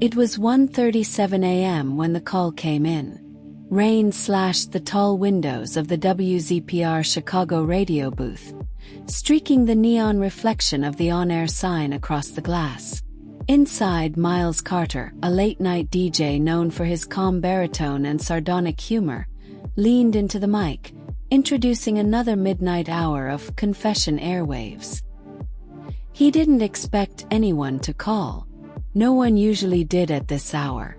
It was 1:37 a.m. when the call came in. Rain slashed the tall windows of the WZPR Chicago radio booth, streaking the neon reflection of the on-air sign across the glass. Inside, Miles Carter, a late-night DJ known for his calm baritone and sardonic humor, leaned into the mic, introducing another midnight hour of confession airwaves. He didn't expect anyone to call. No one usually did at this hour.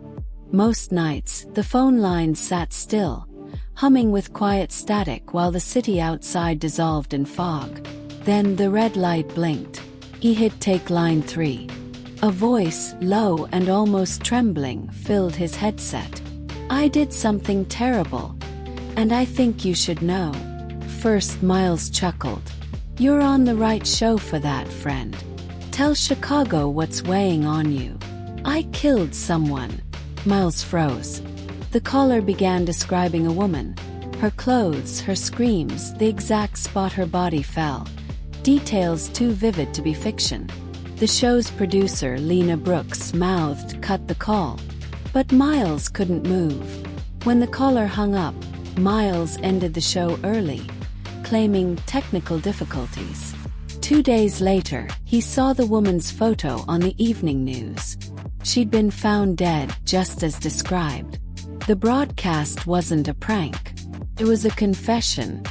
Most nights, the phone lines sat still, humming with quiet static while the city outside dissolved in fog. Then the red light blinked. He hit take line 3. A voice, low and almost trembling, filled his headset. "I did something terrible, and I think you should know." First, Miles chuckled. "You're on the right show for that, friend. Tell Chicago what's weighing on you." "I killed someone." Miles froze. The caller began describing a woman. Her clothes, her screams, the exact spot her body fell. Details too vivid to be fiction. The show's producer, Lena Brooks, mouthed, "Cut the call." But Miles couldn't move. When the caller hung up, Miles ended the show early, claiming technical difficulties. 2 days later, he saw the woman's photo on the evening news. She'd been found dead, just as described. The broadcast wasn't a prank. It was a confession.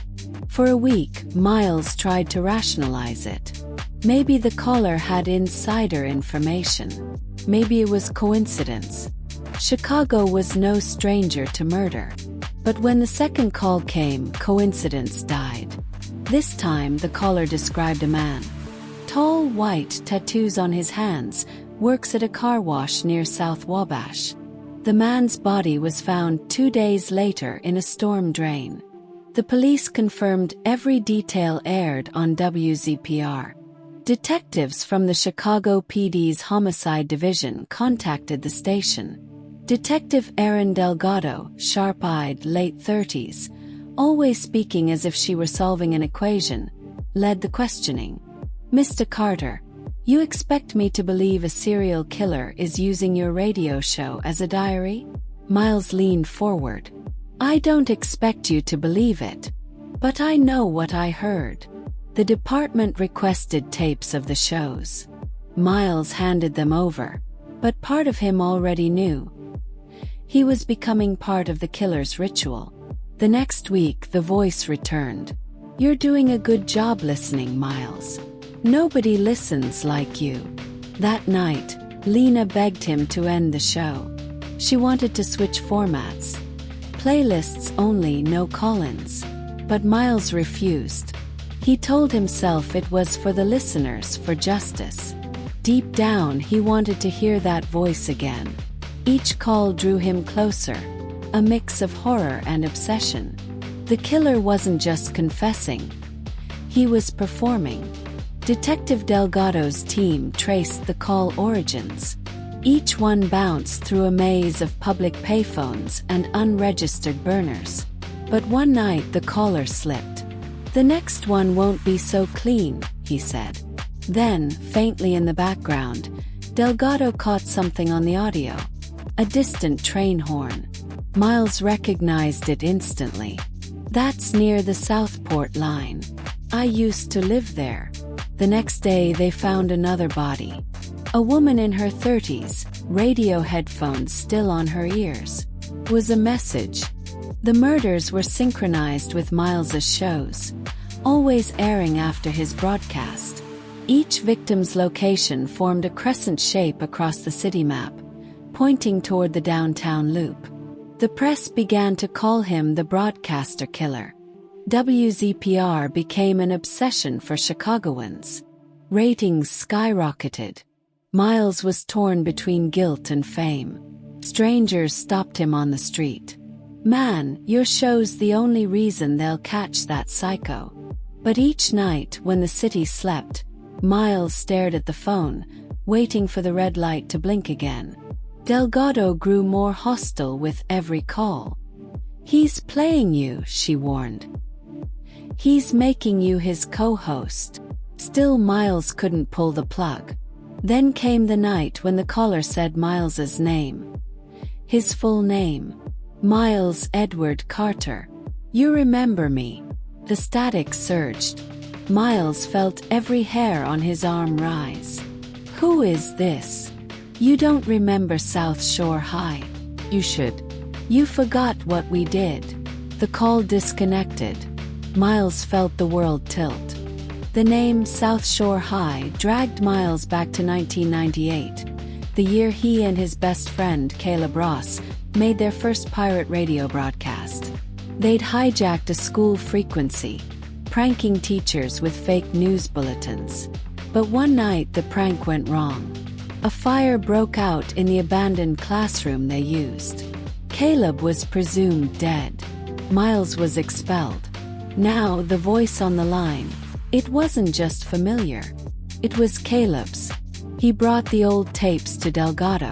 For a week, Miles tried to rationalize it. Maybe the caller had insider information. Maybe it was coincidence. Chicago was no stranger to murder. But when the second call came, coincidence died. This time, the caller described a man. Tall, white, tattoos on his hands, works at a car wash near South Wabash. The man's body was found 2 days later in a storm drain. The police confirmed every detail aired on WZPR. Detectives from the Chicago PD's Homicide Division contacted the station. Detective Erin Delgado, sharp-eyed, late 30s, always speaking as if she were solving an equation, led the questioning. "Mr. Carter, you expect me to believe a serial killer is using your radio show as a diary?" Miles leaned forward. "I don't expect you to believe it. But I know what I heard." The department requested tapes of the shows. Miles handed them over. But part of him already knew. He was becoming part of the killer's ritual. The next week, the voice returned. "You're doing a good job listening, Miles. Nobody listens like you." That night, Lena begged him to end the show. She wanted to switch formats. Playlists only, no call-ins. But Miles refused. He told himself it was for the listeners, for justice. Deep down, he wanted to hear that voice again. Each call drew him closer, a mix of horror and obsession. The killer wasn't just confessing. He was performing. Detective Delgado's team traced the call origins. Each one bounced through a maze of public payphones and unregistered burners. But one night the caller slipped. "The next one won't be so clean," he said. Then, faintly in the background, Delgado caught something on the audio. A distant train horn. Miles recognized it instantly. "That's near the Southport line. I used to live there." The next day they found another body. A woman in her 30s, radio headphones still on her ears. Was a message. The murders were synchronized with Miles's shows, always airing after his broadcast. Each victim's location formed a crescent shape across the city map, pointing toward the downtown loop. The press began to call him the broadcaster killer. WZPR became an obsession for Chicagoans. Ratings skyrocketed. Miles was torn between guilt and fame. Strangers stopped him on the street. "Man, your show's the only reason they'll catch that psycho." But each night, when the city slept, Miles stared at the phone, waiting for the red light to blink again. Delgado grew more hostile with every call. "He's playing you," she warned. "He's making you his co-host." Still, Miles couldn't pull the plug. Then came the night when the caller said Miles's name. His full name. Miles Edward Carter. You remember me. The static surged. Miles felt every hair on his arm rise. Who is this? You don't remember South Shore High. You should. You forgot what we did. The call disconnected. Miles felt the world tilt. The name South Shore High dragged Miles back to 1998, the year he and his best friend Caleb Ross made their first pirate radio broadcast. They'd hijacked a school frequency, pranking teachers with fake news bulletins. But one night the prank went wrong. A fire broke out in the abandoned classroom they used. Caleb was presumed dead. Miles was expelled. Now the voice on the line. It wasn't just familiar. It was Caleb's. He brought the old tapes to Delgado.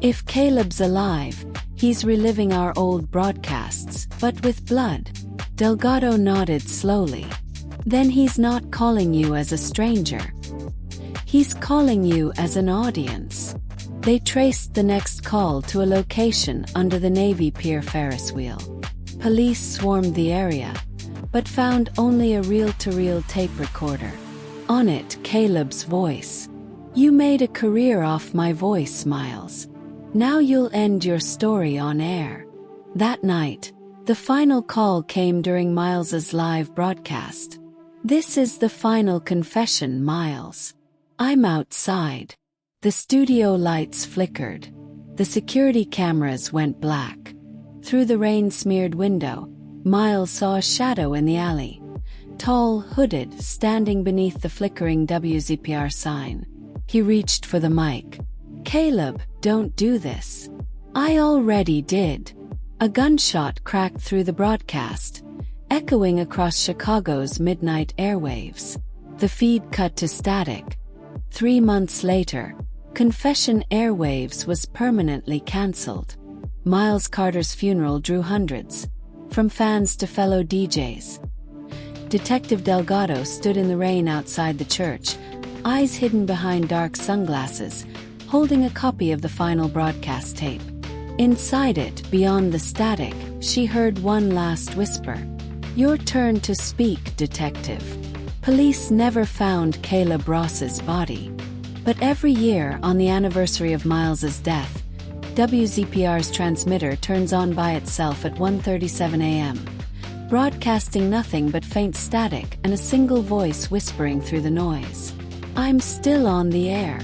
If Caleb's alive, he's reliving our old broadcasts, but with blood. Delgado nodded slowly. Then he's not calling you as a stranger. He's calling you as an audience. They traced the next call to a location under the Navy Pier Ferris wheel. Police swarmed the area, but found only a reel-to-reel tape recorder. On it, Caleb's voice. You made a career off my voice, Miles. Now you'll end your story on air. That night, the final call came during Miles's live broadcast. This is the final confession, Miles. I'm outside. The studio lights flickered. The security cameras went black. Through the rain-smeared window, Miles saw a shadow in the alley. Tall, hooded, standing beneath the flickering WZPR sign. He reached for the mic. Caleb, don't do this. I already did. A gunshot cracked through the broadcast, echoing across Chicago's midnight airwaves. The feed cut to static. 3 months later, Confession Airwaves was permanently cancelled. Miles Carter's funeral drew hundreds, from fans to fellow DJs. Detective Delgado stood in the rain outside the church, eyes hidden behind dark sunglasses, holding a copy of the final broadcast tape. Inside it, beyond the static, she heard one last whisper. Your turn to speak, detective. Police never found Caleb Ross's body. But every year, on the anniversary of Miles's death, WZPR's transmitter turns on by itself at 1:37 a.m., broadcasting nothing but faint static and a single voice whispering through the noise. I'm still on the air.